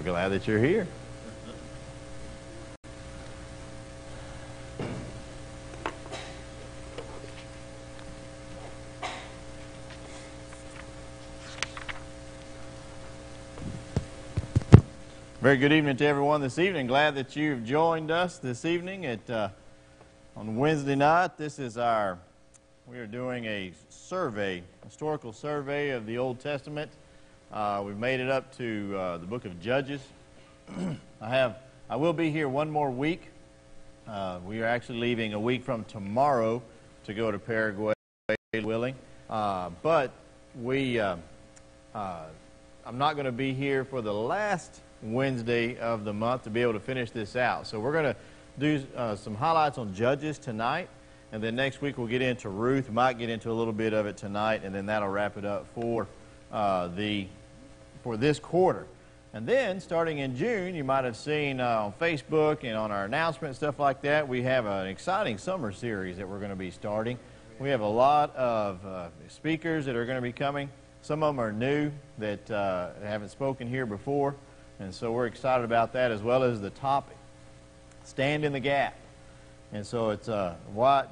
Glad that you're here. Very good evening to everyone this evening. Glad that you've joined us this evening on Wednesday night. We are doing a historical survey of the Old Testament. We've made it up to the book of Judges. I will be here one more week. We are actually leaving a week from tomorrow to go to Paraguay, willing. But I'm not going to be here for the last Wednesday of the month to be able to finish this out. So we're going to do some highlights on Judges tonight, and then next week we'll get into Ruth. We might get into a little bit of it tonight, and then that'll wrap it up for this quarter. And then starting in June, you might have seen on Facebook and on our announcement, stuff like that, we have an exciting summer series that we're going to be starting. We have a lot of speakers that are going to be coming. Some of them are new that haven't spoken here before. And so we're excited about that, as well as the topic, Stand in the Gap. And so it's got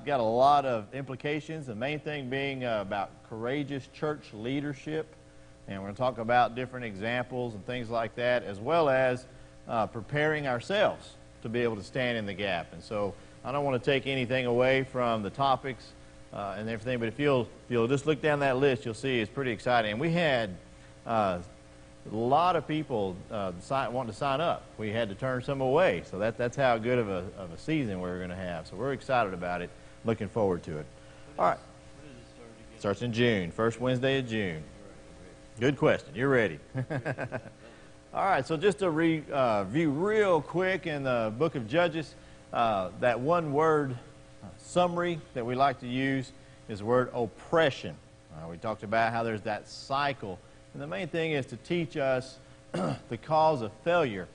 a lot of implications, the main thing being about courageous church leadership. And we're going to talk about different examples and things like that, as well as preparing ourselves to be able to stand in the gap. And so I don't want to take anything away from the topics and everything, but if you'll just look down that list, you'll see it's pretty exciting. And we had a lot of people wanting to sign up. We had to turn some away, so that's how good of a season we're going to have. So we're excited about it, looking forward to it. All right. When does it start again? Starts in June, first Wednesday of June. Good question. You're ready. All right, so just to review real quick in the book of Judges, that one word summary that we like to use is the word oppression. We talked about how there's that cycle. And the main thing is to teach us the cause of failure,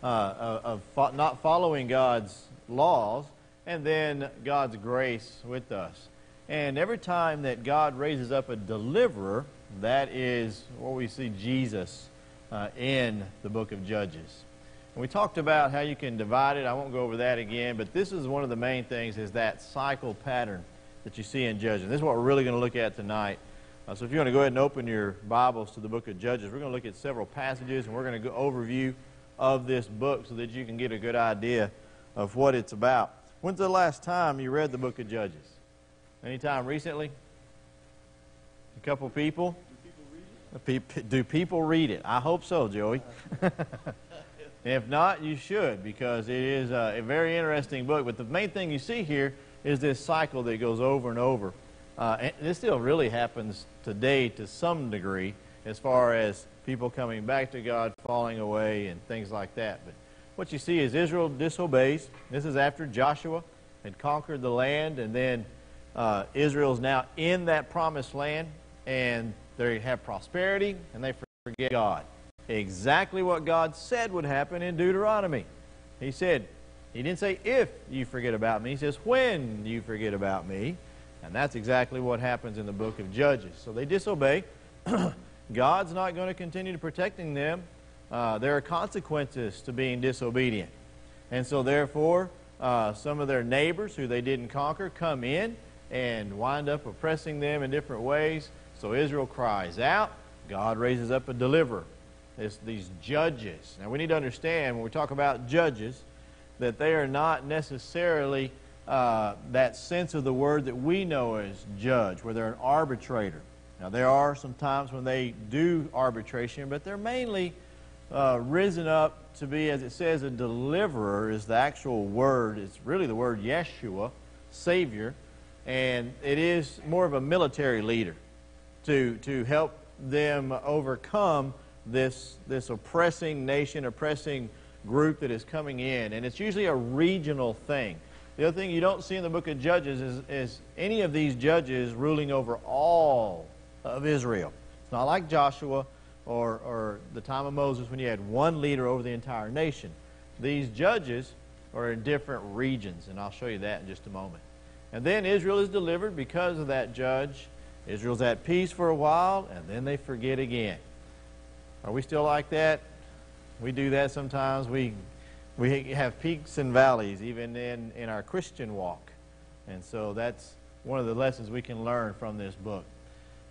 of not following God's laws, and then God's grace with us. And every time that God raises up a deliverer, that is what we see Jesus in the book of Judges. And we talked about how you can divide it. I won't go over that again, but this is one of the main things, is that cycle pattern that you see in Judges. This is what we're really going to look at tonight. So if you want to go ahead and open your Bibles to the book of Judges, we're going to look at several passages, and we're going to go overview of this book so that you can get a good idea of what it's about. When's the last time you read the book of Judges? Anytime recently? A couple people? Do people read it? I hope so, Joey. If not, you should, because it is a very interesting book. But the main thing you see here is this cycle that goes over and over. And this still really happens today to some degree, as far as people coming back to God, falling away, and things like that. But what you see is Israel disobeys. This is after Joshua had conquered the land, and then Israel's now in that promised land, and they have prosperity, and they forget God. Exactly what God said would happen in Deuteronomy. He didn't say if you forget about me. He says when you forget about me. And that's exactly what happens in the book of Judges. So they disobey. God's not going to continue protecting them. There are consequences to being disobedient. And so therefore, some of their neighbors who they didn't conquer come in and wind up oppressing them in different ways. So Israel cries out. God raises up a deliverer. It's these judges. Now we need to understand, when we talk about judges, that they are not necessarily that sense of the word that we know as judge, where they're an arbitrator. Now there are some times when they do arbitration, but they're mainly risen up to be, as it says, a deliverer is the actual word. It's really the word Yeshua, Savior, and it is more of a military leader to help them overcome this oppressing nation, oppressing group that is coming in. And it's usually a regional thing. The other thing you don't see in the book of Judges is any of these judges ruling over all of Israel. It's not like Joshua or the time of Moses when you had one leader over the entire nation. These judges are in different regions, and I'll show you that in just a moment. And then Israel is delivered because of that judge. Israel's at peace for a while, and then they forget again. Are we still like that? We do that sometimes. We have peaks and valleys even in our Christian walk. And so that's one of the lessons we can learn from this book.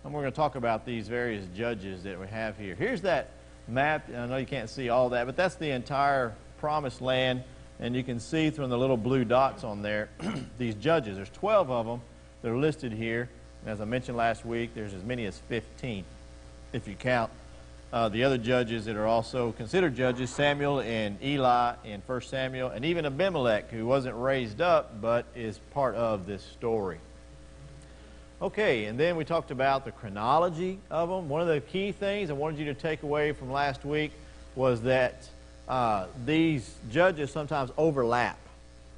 And we're going to talk about these various judges that we have here. Here's that map. I know you can't see all that, but that's the entire promised land. And you can see from the little blue dots on there, these judges. There's 12 of them that are listed here. And as I mentioned last week, there's as many as 15 if you count the other judges that are also considered judges, Samuel and Eli in 1 Samuel, and even Abimelech, who wasn't raised up but is part of this story. Okay, and then we talked about the chronology of them. One of the key things I wanted you to take away from last week was that these judges sometimes overlap.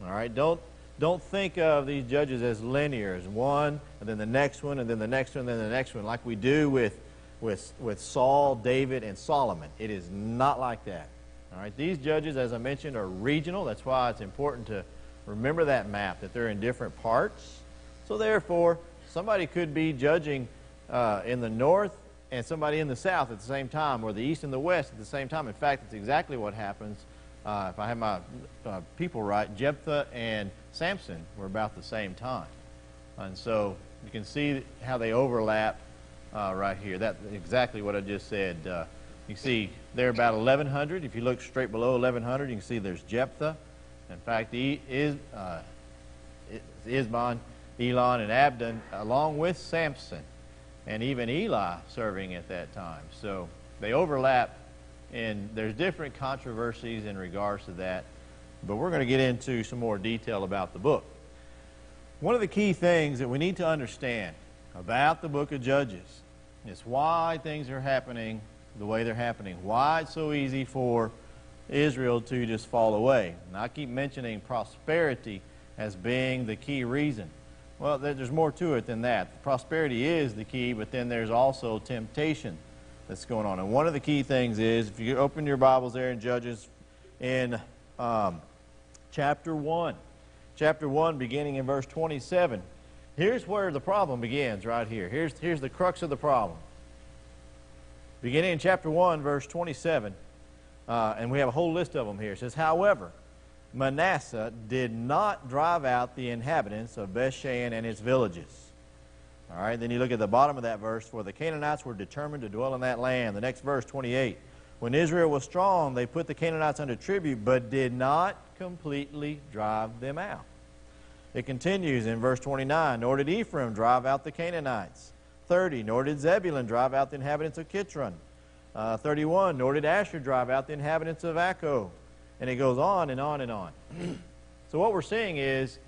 All right, don't think of these judges as linear, as one, and then the next one, and then the next one, and then the next one, like we do with Saul, David, and Solomon. It is not like that. All right, these judges, as I mentioned, are regional. That's why it's important to remember that map, that they're in different parts. So therefore, somebody could be judging in the north and somebody in the south at the same time, or the east and the west at the same time. In fact, it's exactly what happens. If I have my people right, Jephthah and Samson were about the same time. And so you can see how they overlap right here. That's exactly what I just said. You see they're about 1,100. If you look straight below 1,100, you can see there's Jephthah. In fact, Isban, Elon, and Abdon, along with Samson, and even Eli serving at that time. So they overlap, and there's different controversies in regards to that. But we're going to get into some more detail about the book. One of the key things that we need to understand about the book of Judges is why things are happening the way they're happening. Why it's so easy for Israel to just fall away. And I keep mentioning prosperity as being the key reason. Well, there's more to it than that. Prosperity is the key, but then there's also temptation that's going on. And one of the key things is, if you open your Bibles there in Judges in chapter 1. Chapter 1, beginning in verse 27. Here's where the problem begins, right here. Here's the crux of the problem. Beginning in chapter 1, verse 27, and we have a whole list of them here. It says, however, Manasseh did not drive out the inhabitants of Bethshan and its villages. All right, then you look at the bottom of that verse, for the Canaanites were determined to dwell in that land. The next verse, 28. When Israel was strong, they put the Canaanites under tribute, but did not completely drive them out. It continues in verse 29, nor did Ephraim drive out the Canaanites. 30, nor did Zebulun drive out the inhabitants of Kitron. 31, nor did Asher drive out the inhabitants of Akko. And it goes on and on and on. So what we're seeing is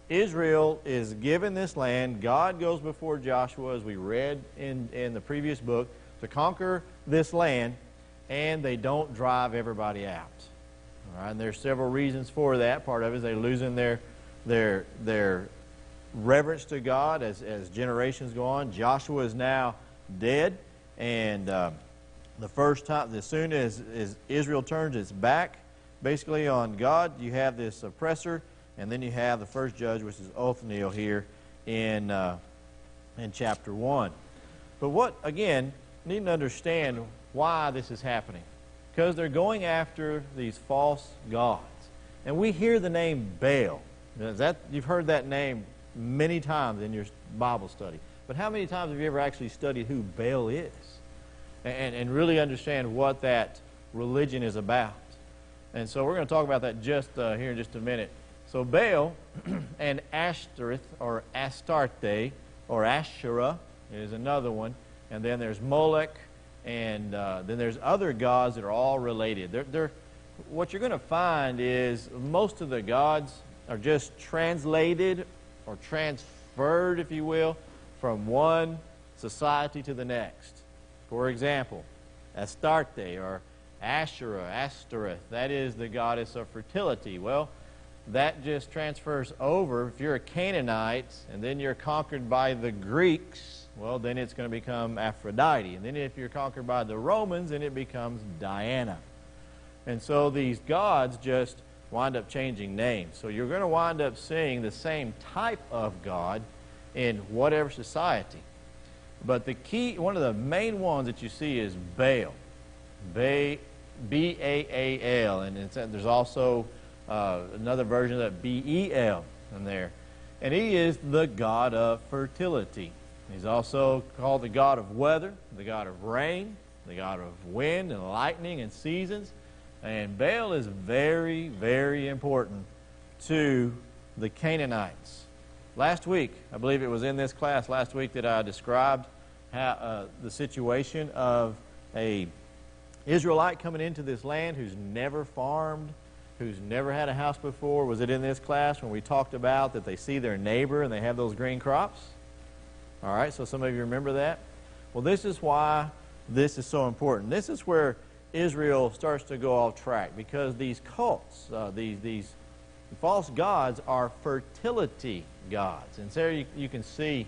Israel is given this land. God goes before Joshua, as we read in the previous book, to conquer this land, and they don't drive everybody out. All right, and there's several reasons for that. Part of it is they're losing their reverence to God as generations go on. Joshua is now dead, and the first time, as soon as Israel turns its back basically on God, you have this oppressor, and then you have the first judge, which is Othniel here in chapter 1. But what, again, you need to understand why this is happening. Because they're going after these false gods. And we hear the name Baal. You've heard that name many times in your Bible study. But how many times have you ever actually studied who Baal is? And really understand what that religion is about. And so we're going to talk about that just here in just a minute. So Baal and Ashtoreth, or Astarte, or Asherah is another one. And then there's Molech, and then there's other gods that are all related. What you're going to find is most of the gods are just translated or transferred, if you will, from one society to the next. For example, Astarte or Asherah, Ashtoreth, that is the goddess of fertility. Well, that just transfers over. If you're a Canaanite and then you're conquered by the Greeks, well, then it's going to become Aphrodite. And then if you're conquered by the Romans, then it becomes Diana. And so these gods just wind up changing names. So you're going to wind up seeing the same type of god in whatever society. But the key, one of the main ones that you see is Baal. B-A-A-L, and there's also another version of that, B-E-L in there. And he is the god of fertility. He's also called the god of weather, the god of rain, the god of wind and lightning and seasons. And Baal is very, very important to the Canaanites. Last week, I believe it was in this class last week that I described how, the situation of a Israelite coming into this land who's never farmed, who's never had a house before. Was it in this class when we talked about that they see their neighbor and they have those green crops? All right, so some of you remember that? Well, this is why this is so important. This is where Israel starts to go off track, because these cults, these false gods are fertility gods. And so you can see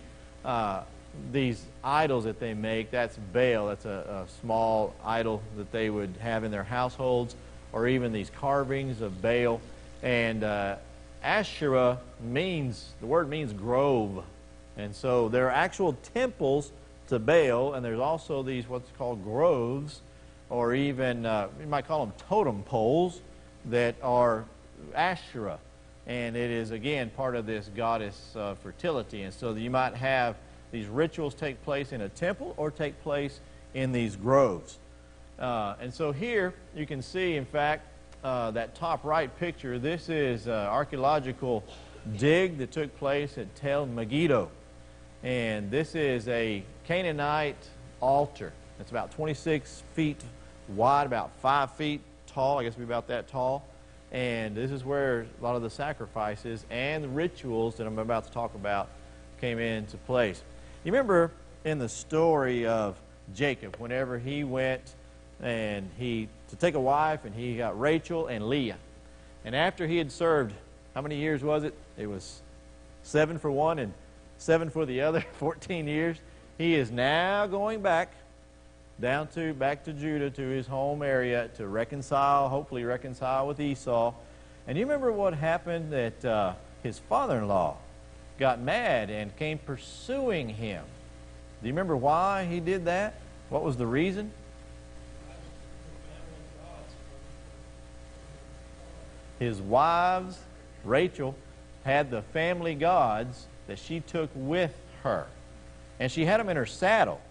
these idols that they make. That's Baal. That's a small idol that they would have in their households, or even these carvings of Baal. And Asherah the word means grove. And so there are actual temples to Baal, and there's also these what's called groves, or even you might call them totem poles, that are Asherah. And it is, again, part of this goddess fertility. And so you might have these rituals take place in a temple or take place in these groves. And so here you can see, in fact, that top right picture. This is an archaeological dig that took place at Tel Megiddo. And this is a Canaanite altar. It's about 26 feet wide, about 5 feet tall. I guess it'd be about that tall. And this is where a lot of the sacrifices and the rituals that I'm about to talk about came into place. You remember in the story of Jacob, whenever he went and to take a wife, and he got Rachel and Leah. And after he had served, how many years was it? It was 7 for one and 7 for the other, 14 years. He is now going back to Judah, to his home area, to hopefully reconcile with Esau. And you remember what happened, that his father-in-law got mad and came pursuing him. Do you remember why he did that? What was the reason? His wives, Rachel, had the family gods that she took with her. And she had them in her saddle.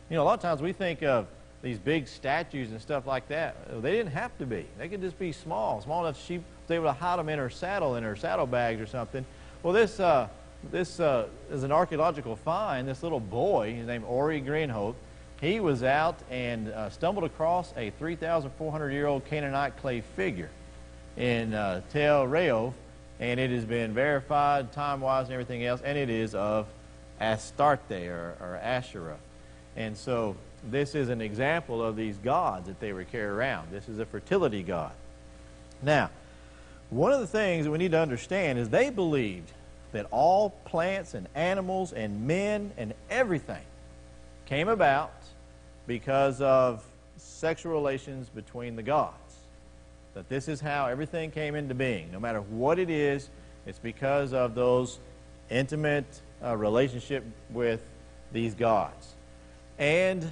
You know, a lot of times we think of these big statues and stuff like that. They didn't have to be. They could just be small enough she was able to hide them in her saddlebags or something. Well, this is an archaeological find. This little boy, his name Ori Greenholt, he was out and stumbled across a 3,400-year-old Canaanite clay figure in Tel Rehob, and it has been verified time-wise and everything else, and it is of Astarte or Asherah. And so this is an example of these gods that they would carry around. This is a fertility god. Now, one of the things that we need to understand is they believed that all plants and animals and men and everything came about because of sexual relations between the gods. That this is how everything came into being. No matter what it is, it's because of those intimate relationship with these gods. And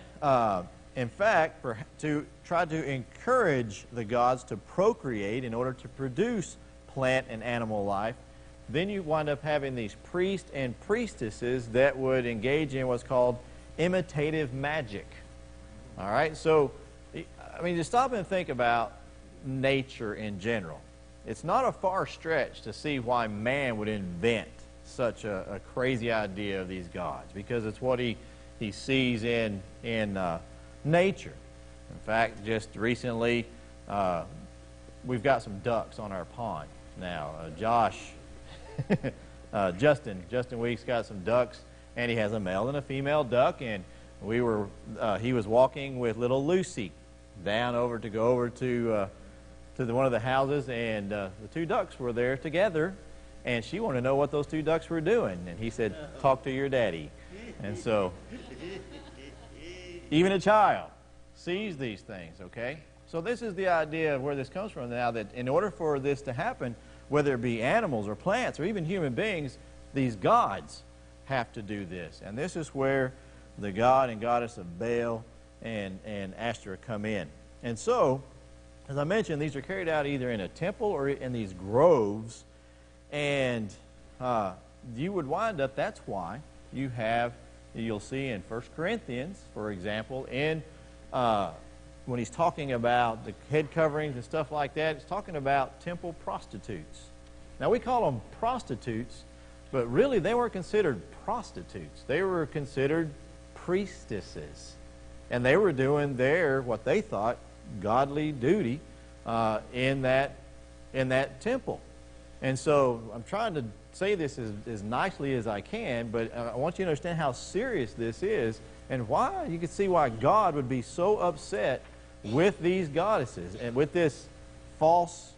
in fact, to try to encourage the gods to procreate in order to produce plant and animal life, then you wind up having these priests and priestesses that would engage in what's called imitative magic. All right? So, I mean, just stop and think about nature in general. It's not a far stretch to see why man would invent such a crazy idea of these gods, because it's what he sees in nature. In fact, just recently, we've got some ducks on our pond now. Justin Weeks got some ducks, and he has a male and a female duck, and he was walking with little Lucy down to go over to one of the houses, and the two ducks were there together, and she wanted to know what those two ducks were doing, and he said, "Talk to your daddy." And so even a child sees these things, okay? So this is the idea of where this comes from now, that in order for this to happen, whether it be animals or plants or even human beings, these gods have to do this. And this is where the god and goddess of Baal and Ashtoreth come in. And so as I mentioned, these are carried out either in a temple or in these groves. And you would wind up, that's why you'll see in 1 Corinthians, for example, when he's talking about the head coverings and stuff like that, it's talking about temple prostitutes. Now, we call them prostitutes, but really they weren't considered prostitutes. They were considered priestesses. And they were doing what they thought, godly duty in that temple. And so I'm trying to say this as nicely as I can, but I want you to understand how serious this is and why. You can see why God would be so upset with these goddesses and with this false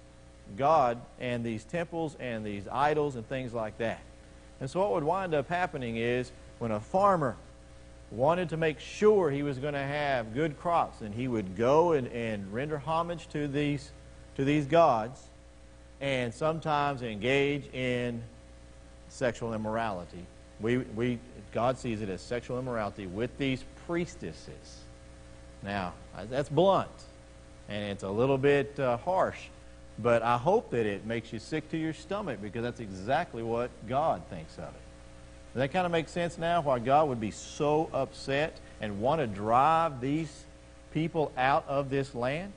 god and these temples and these idols and things like that. And so what would wind up happening is when a farmer wanted to make sure he was going to have good crops, and he would go and render homage to these gods, and sometimes engage in sexual immorality. God sees it as sexual immorality with these priestesses. Now, that's blunt, and it's a little bit harsh, but I hope that it makes you sick to your stomach, because that's exactly what God thinks of it. Does that kind of make sense now, why God would be so upset and want to drive these people out of this land?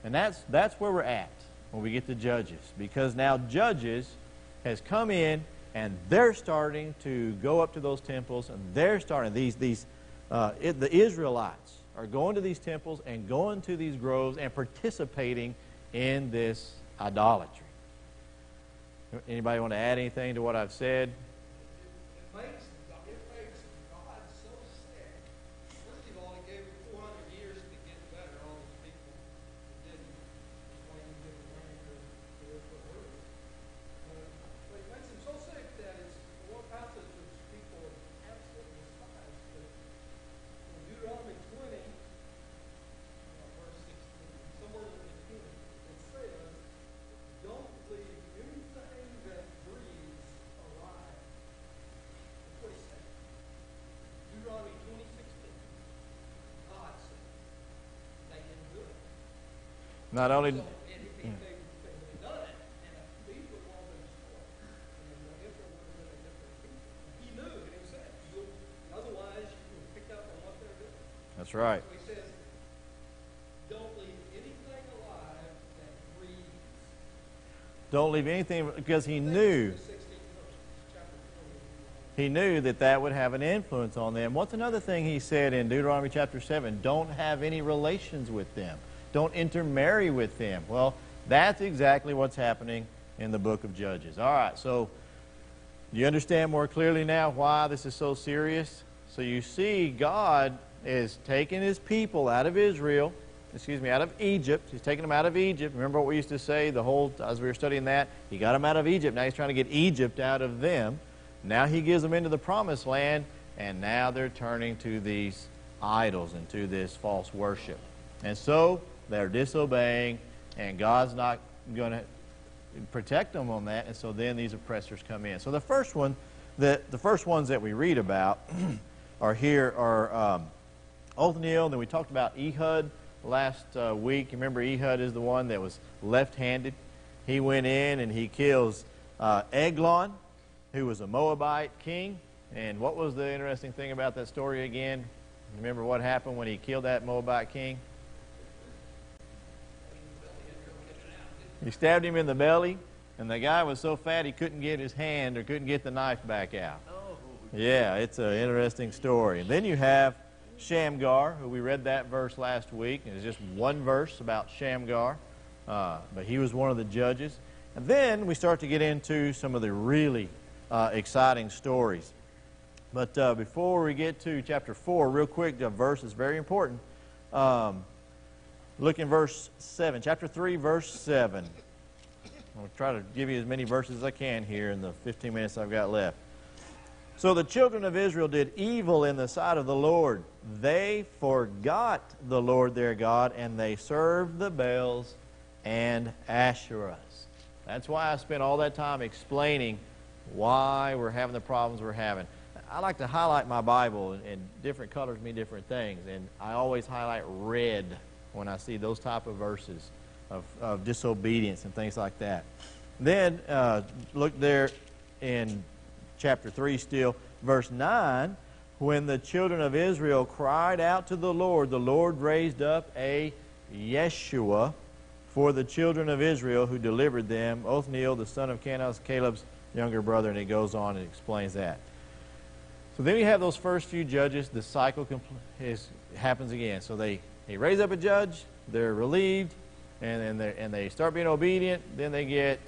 And that's where we're at when we get to Judges, because now Judges has come in and they're starting to go up to those temples, and they're starting, the Israelites are going to these temples and going to these groves and participating in this idolatry. Anybody want to add anything to what I've said? It makes God so sick. First of all, He gave him 400 years to get better. All these people didn't. That's why He didn't learn to live the word. But it makes him so sick that it's one passage which people absolutely despise. But in Deuteronomy 20, verse 16, somewhere in the beginning, it says, "Don't leave anything that breathes alive." That's what He said. Deuteronomy 20:16. God said. They didn't do it. Not only... So, and if they done it, and these would all been destroyed, and Israel would have been a different people. He knew, and He said, otherwise you would pick up on what they're doing. That's right. So He says, don't leave anything alive that breathes. Don't leave anything, because He knew. He knew that would have an influence on them. What's another thing He said in Deuteronomy chapter 7? Don't have any relations with them. Don't intermarry with them. Well, that's exactly what's happening in the book of Judges. All right, so you understand more clearly now why this is so serious? So you see, God is taking His people out of out of Egypt. He's taking them out of Egypt. Remember what we used to say as we were studying that? He got them out of Egypt. Now He's trying to get Egypt out of them. Now He gives them into the promised land, and now they're turning to these idols and to this false worship. And so they're disobeying, and God's not going to protect them on that, and so then these oppressors come in. So the first ones that we read about are Othniel. Then we talked about Ehud last week. You remember Ehud is the one that was left-handed. He went in and he kills Eglon, who was a Moabite king. And what was the interesting thing about that story again? Remember what happened when he killed that Moabite king? He stabbed him in the belly, and the guy was so fat he couldn't get his hand or couldn't get the knife back out. Yeah, it's an interesting story. And then you have Shamgar, who we read that verse last week. And it's just one verse about Shamgar, but he was one of the judges. And then we start to get into some of the really exciting stories. But before we get to chapter 4, real quick, the verse is very important. Look in verse 7, chapter 3, verse 7. I'll try to give you as many verses as I can here in the 15 minutes I've got left. So the children of Israel did evil in the sight of the Lord. They forgot the Lord their God, and they served the Baals and Asherahs. That's why I spent all that time explaining why we're having the problems we're having. I like to highlight my Bible, and different colors mean different things. And I always highlight red when I see those type of verses of disobedience and things like that. Then look there in chapter 3 still, verse 9, when the children of Israel cried out to the Lord raised up a Yeshua for the children of Israel who delivered them, Othniel, the son of Kenaz, Caleb's younger brother, and it goes on and explains that. So then you have those first few judges, the cycle happens again. So they raise up a judge, they're relieved, and they start being obedient, then they get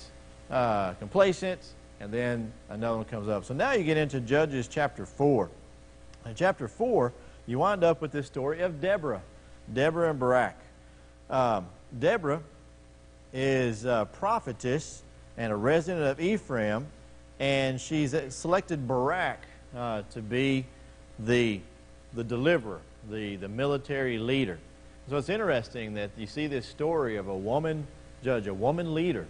complacent, and then another one comes up. So now you get into Judges chapter 4. In chapter 4, you wind up with this story of Deborah and Barak. Deborah is a prophetess and a resident of Ephraim, and she's selected Barak to be the deliverer, the military leader. So it's interesting that you see this story of a woman judge, a woman leader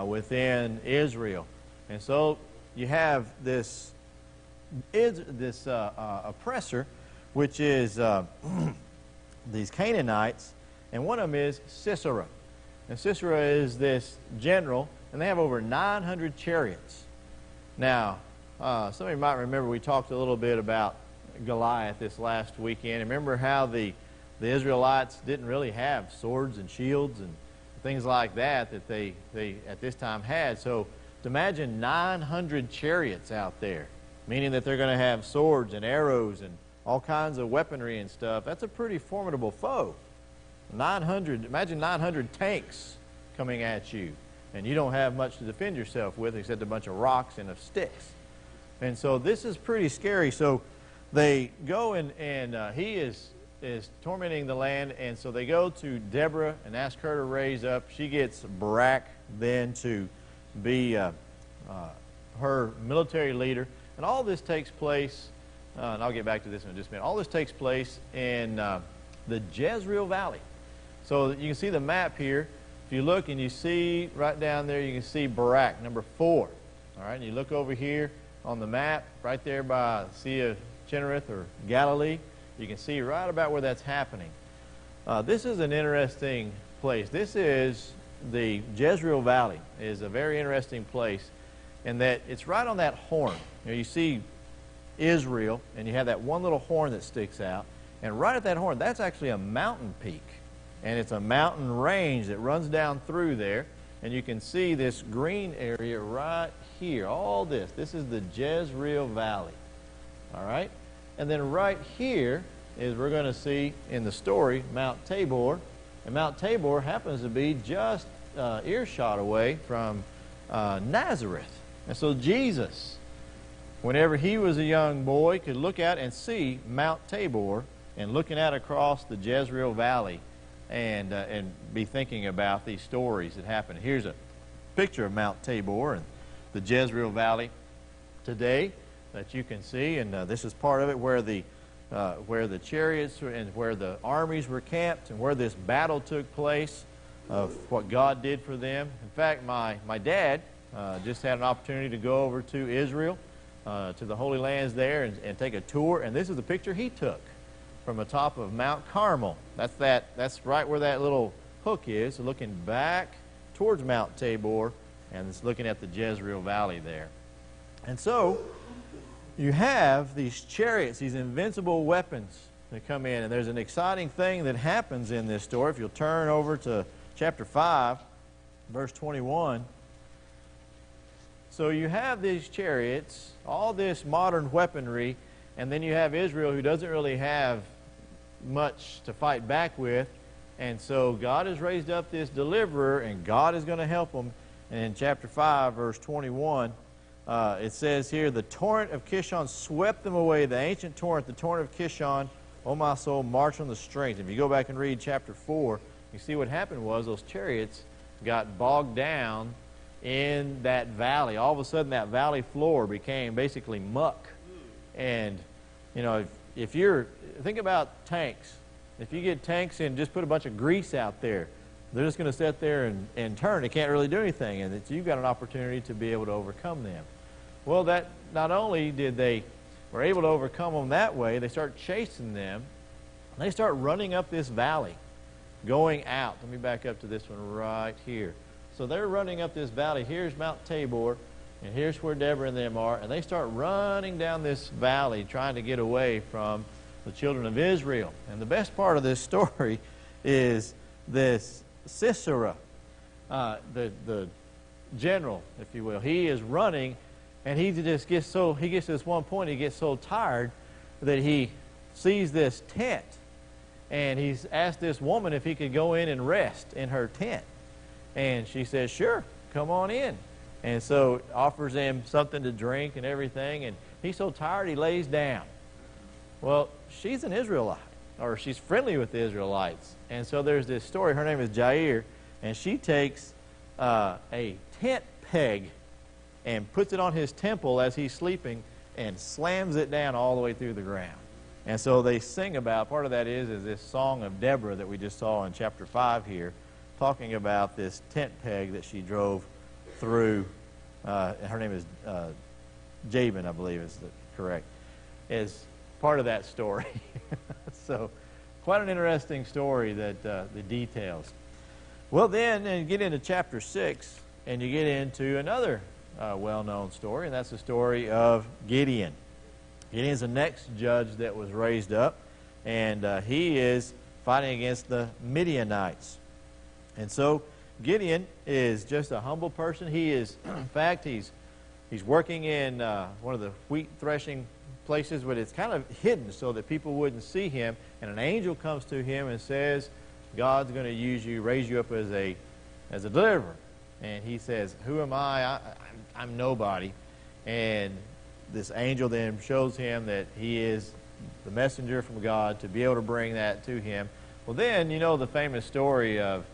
within Israel. And so you have this oppressor, which is these Canaanites, and one of them is Sisera. And Sisera is this general, and they have over 900 chariots. Now, some of you might remember we talked a little bit about Goliath this last weekend. Remember how the Israelites didn't really have swords and shields and things like that they at this time had. So to imagine 900 chariots out there, meaning that they're going to have swords and arrows and all kinds of weaponry and stuff. That's a pretty formidable foe. 900, imagine 900 tanks coming at you, and you don't have much to defend yourself with except a bunch of rocks and of sticks. And so this is pretty scary. So they go and he is tormenting the land, and so they go to Deborah and ask her to raise up. She gets Barak then to be her military leader. And all this takes place, and I'll get back to this in just a minute. All this takes place in the Jezreel Valley. So you can see the map here. If you look and you see right down there, you can see Barak, number 4. All right, and you look over here on the map, right there by the Sea of Chinnereth or Galilee. You can see right about where that's happening. This is an interesting place. This is the Jezreel Valley. It is a very interesting place in that it's right on that horn. You see Israel, and you have that one little horn that sticks out. And right at that horn, that's actually a mountain peak. And it's a mountain range that runs down through there. And you can see this green area right here. All this. This is the Jezreel Valley. All right? And then right here is we're going to see in the story Mount Tabor. And Mount Tabor happens to be just earshot away from Nazareth. And so Jesus, whenever he was a young boy, could look out and see Mount Tabor and looking out across the Jezreel Valley and be thinking about these stories that happened. Here's a picture of Mount Tabor and the Jezreel Valley today that you can see, and this is part of it where the chariots and where the armies were camped and where this battle took place of what God did for them. In fact, my dad just had an opportunity to go over to Israel, to the Holy Lands there and take a tour, and this is the picture he took from the top of Mount Carmel. That's right where that little hook is, looking back towards Mount Tabor, and it's looking at the Jezreel Valley there. And so you have these chariots, these invincible weapons that come in, and there's an exciting thing that happens in this story. If you'll turn over to chapter 5, verse 21. So you have these chariots, all this modern weaponry, and then you have Israel who doesn't really have much to fight back with. And so God has raised up this deliverer, and God is going to help them. And in chapter 5, verse 21, it says here, the torrent of Kishon swept them away. The ancient torrent, the torrent of Kishon, O my soul, march on the strength. If you go back and read chapter 4, you see what happened was those chariots got bogged down in that valley. All of a sudden, that valley floor became basically muck. And, you know, if you're, think about tanks. If you get tanks and just put a bunch of grease out there, they're just going to sit there and turn. They can't really do anything. And you've got an opportunity to be able to overcome them. Well, that not only did they were able to overcome them that way, they start chasing them. And they start running up this valley. going out. Let me back up to this one right here. So they're running up this valley. Here's Mount Tabor, and here's where Deborah and them are. And they start running down this valley trying to get away from the children of Israel. And the best part of this story is this Sisera, the general, if you will. He is running, and he gets to this one point, he gets so tired that he sees this tent. And he's asked this woman if he could go in and rest in her tent. And she says, sure, come on in. And so offers him something to drink and everything. And he's so tired he lays down. Well, she's an Israelite, or she's friendly with the Israelites. And so there's this story. Her name is Jair. And she takes a tent peg and puts it on his temple as he's sleeping and slams it down all the way through the ground. And so they sing about, part of that is this song of Deborah that we just saw in chapter 5 here, talking about this tent peg that she drove through. Her name is Jabin, I believe is correct, is part of that story. So quite an interesting story, that the details. Well, then you get into chapter 6, and you get into another well-known story, and that's the story of Gideon. Gideon's the next judge that was raised up, and he is fighting against the Midianites. And so Gideon is just a humble person. He is, in fact, he's working in one of the wheat threshing places, but it's kind of hidden so that people wouldn't see him. And an angel comes to him and says, God's going to use you, raise you up as a deliverer. And he says, who am I? I'm nobody. And this angel then shows him that he is the messenger from God to be able to bring that to him. Well, then, you know the famous story of,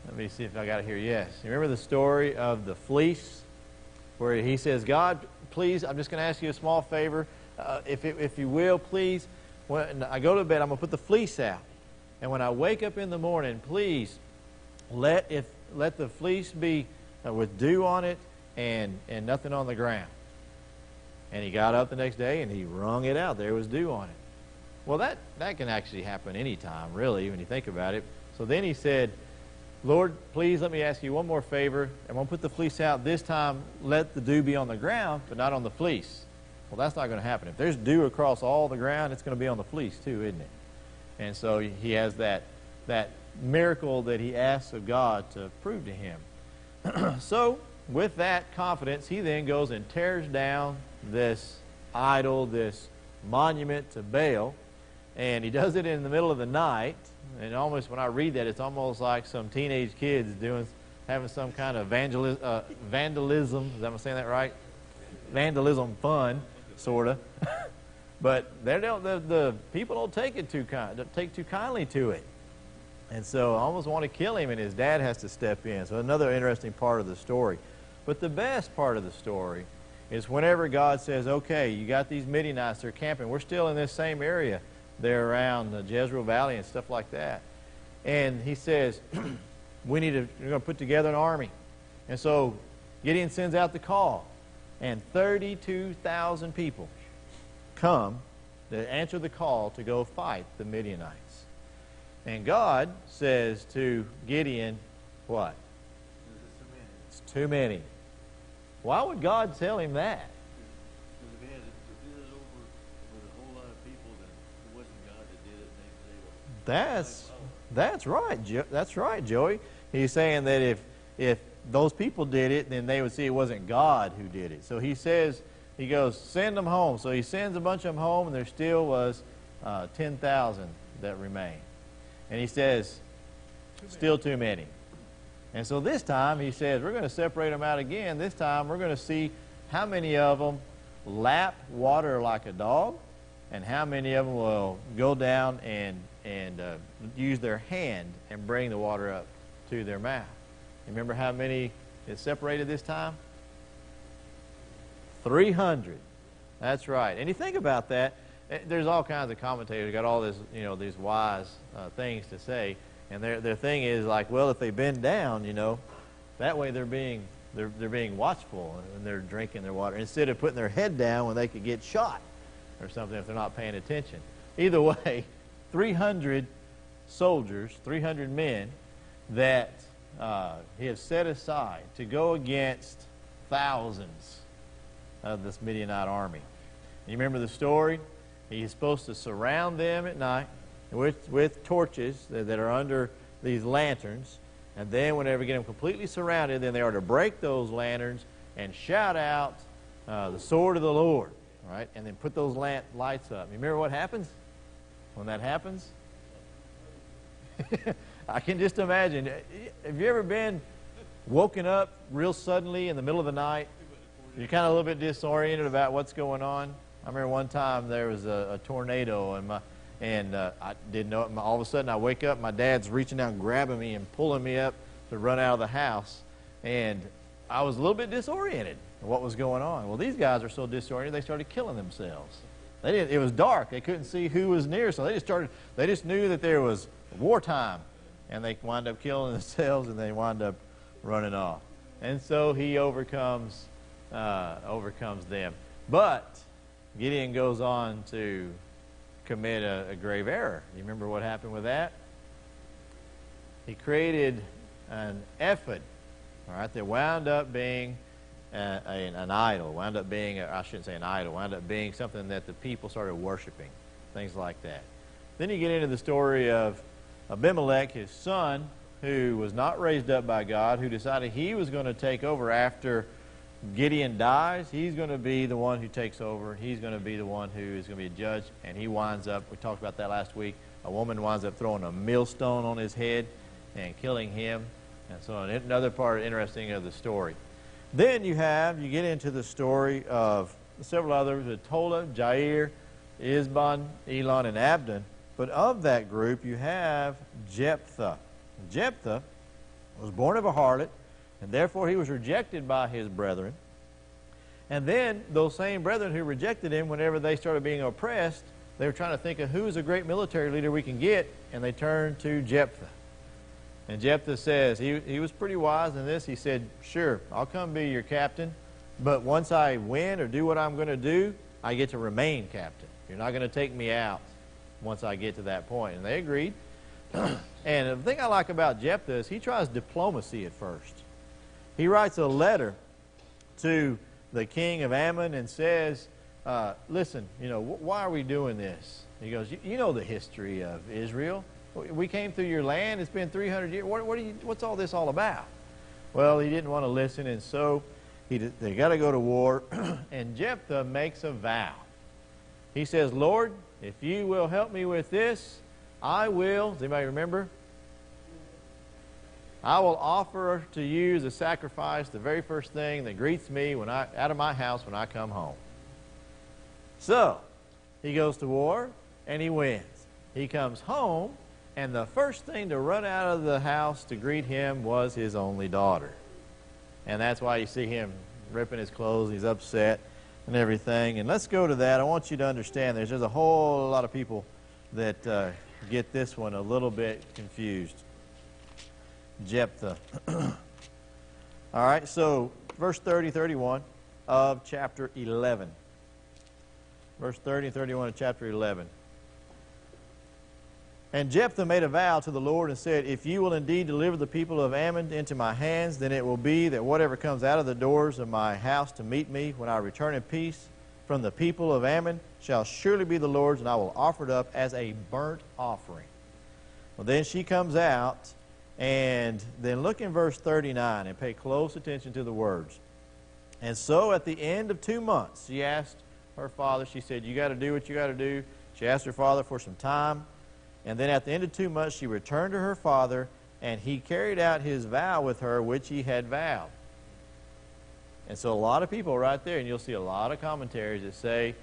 let me see if I got it here. Yes. You remember the story of the fleece, where he says, God, please, I'm just going to ask you a small favor. If you will, please, when I go to bed, I'm going to put the fleece out. And when I wake up in the morning, please let the fleece be with dew on it and nothing on the ground. And he got up the next day and he wrung it out. There was dew on it. Well, that can actually happen anytime, really, when you think about it. So then he said, Lord, please let me ask you one more favor. I'm going to put the fleece out. This time, let the dew be on the ground, but not on the fleece. Well, that's not going to happen. If there's dew across all the ground, it's going to be on the fleece too, isn't it? And so he has that miracle that he asks of God to prove to him. So with that confidence, he then goes and tears down this idol, this monument to Baal, and he does it in the middle of the night. And almost, when I read that, it's almost like some teenage kids having some kind of vandalism. Am I saying that right? Vandalism fun, sort of. But the people don't take too kindly to it. And so I almost want to kill him, and his dad has to step in. So another interesting part of the story. But the best part of the story is whenever God says, okay, you got these Midianites, they're camping. We're still in this same area. They're around the Jezreel Valley and stuff like that. And he says, we're going to put together an army. And so Gideon sends out the call. And 32,000 people come to answer the call to go fight the Midianites. And God says to Gideon, what? It's too many. Why would God tell him that? Because if it was over with a whole lot of people, then it wasn't God that did it. That's right. That's right, Joey. He's saying that if those people did it, then they would see it wasn't God who did it. So he says, he goes, send them home. So he sends a bunch of them home, and there still was 10,000 that remained. And he says, still too many. And so this time he says, we're going to separate them out again. This time we're going to see how many of them lap water like a dog, and how many of them will go down and use their hand and bring the water up to their mouth. Remember how many is separated this time? 300. That's right. And you think about that, there's all kinds of commentators got all this, these wise things to say, and their thing is like, well, if they bend down, that way they're being watchful and they're drinking their water instead of putting their head down when they could get shot or something if they're not paying attention. Either way, 300 soldiers, 300 men, that he had set aside to go against thousands of this Midianite army. You remember the story? He's supposed to surround them at night with torches that are under these lanterns. And then whenever you get them completely surrounded, then they are to break those lanterns and shout out the sword of the Lord. Right? And then put those lights up. You remember what happens when that happens? I can just imagine. Have you ever been woken up real suddenly in the middle of the night? You're kind of a little bit disoriented about what's going on. I remember one time there was a tornado, and I didn't know it. All of a sudden I wake up, my dad's reaching down, grabbing me and pulling me up to run out of the house. And I was a little bit disoriented in what was going on. Well, these guys are so disoriented, they started killing themselves. It was dark. They couldn't see who was near, so they just knew that there was wartime. And they wind up killing themselves, and they wind up running off. And so he overcomes them. But Gideon goes on to commit a grave error. You remember what happened with that? He created an ephod, all right, that wound up being an idol, wound up being, I shouldn't say an idol, wound up being something that the people started worshiping, things like that. Then you get into the story of Abimelech, his son, who was not raised up by God, who decided he was going to take over after Gideon dies. He's going to be the one who takes over. He's going to be the one who is going to be a judge, and he winds up, we talked about that last week, a woman winds up throwing a millstone on his head and killing him. And so another part interesting of the story. Then you get into the story of several others, Tola, Jair, Isban, Elon, and Abdon. But of that group, you have Jephthah. Jephthah was born of a harlot, and therefore he was rejected by his brethren. And then those same brethren who rejected him, whenever they started being oppressed, they were trying to think of who is a great military leader we can get, and they turned to Jephthah. And Jephthah says, he was pretty wise in this. He said, sure, I'll come be your captain, but once I win or do what I'm going to do, I get to remain captain. You're not going to take me out once I get to that point. And they agreed. And the thing I like about Jephthah is he tries diplomacy at first. He writes a letter to the king of Ammon and says, listen, why are we doing this? He goes, you know the history of Israel. We came through your land. It's been 300 years. What's all this all about? Well, he didn't want to listen, and so they got to go to war. And Jephthah makes a vow. He says, Lord, if you will help me with this, I will, does anybody remember? I will offer to you as a sacrifice the very first thing that greets me out of my house when I come home. So, he goes to war, and he wins. He comes home, and the first thing to run out of the house to greet him was his only daughter. And that's why you see him ripping his clothes, he's upset and everything. And let's go to that. I want you to understand there's a whole lot of people that get this one a little bit confused. Jephthah. All right, so verse 30, 31 of chapter 11. Verse 30 and 31 of chapter 11. And Jephthah made a vow to the Lord and said, if you will indeed deliver the people of Ammon into my hands, then it will be that whatever comes out of the doors of my house to meet me when I return in peace from the people of Ammon shall surely be the Lord's, and I will offer it up as a burnt offering. Well, then she comes out, and then look in verse 39 and pay close attention to the words. And so at the end of 2 months, she asked her father, she said, you got to do what you got to do. She asked her father for some time. And then at the end of 2 months, she returned to her father, and he carried out his vow with her, which he had vowed. And so a lot of people right there, and you'll see a lot of commentaries that say,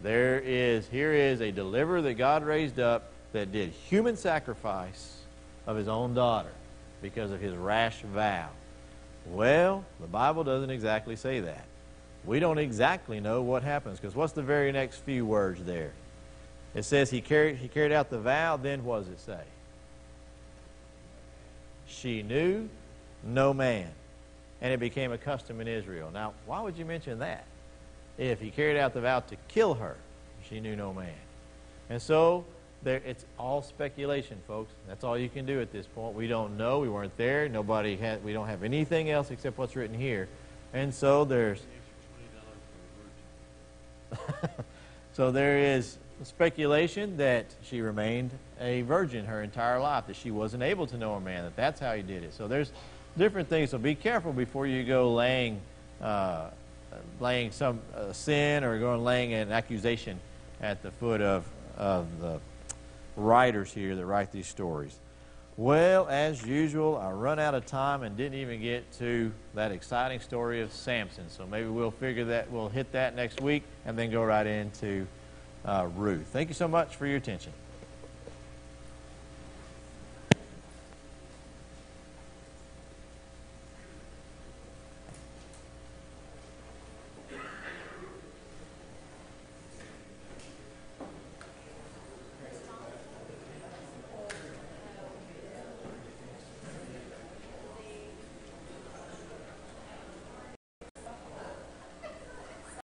here is a deliverer that God raised up that did human sacrifice of his own daughter because of his rash vow. Well, the Bible doesn't exactly say that. We don't exactly know what happens, because what's the very next few words there? It says he carried out the vow, then what does it say? She knew no man. And it became a custom in Israel. Now, why would you mention that? If he carried out the vow to kill her, she knew no man. And so It's all speculation, folks. That's all you can do at this point. We don't know. We weren't there. We don't have anything else except what's written here. And so there's so there is speculation that she remained a virgin her entire life, that she wasn't able to know a man, that's how he did it. So there's different things. So be careful before you go laying some sin or going laying an accusation at the foot of the writers here that write these stories. Well, as usual, I run out of time and didn't even get to that exciting story of Samson. So maybe we'll hit that next week and then go right into Ruth. Thank you so much for your attention.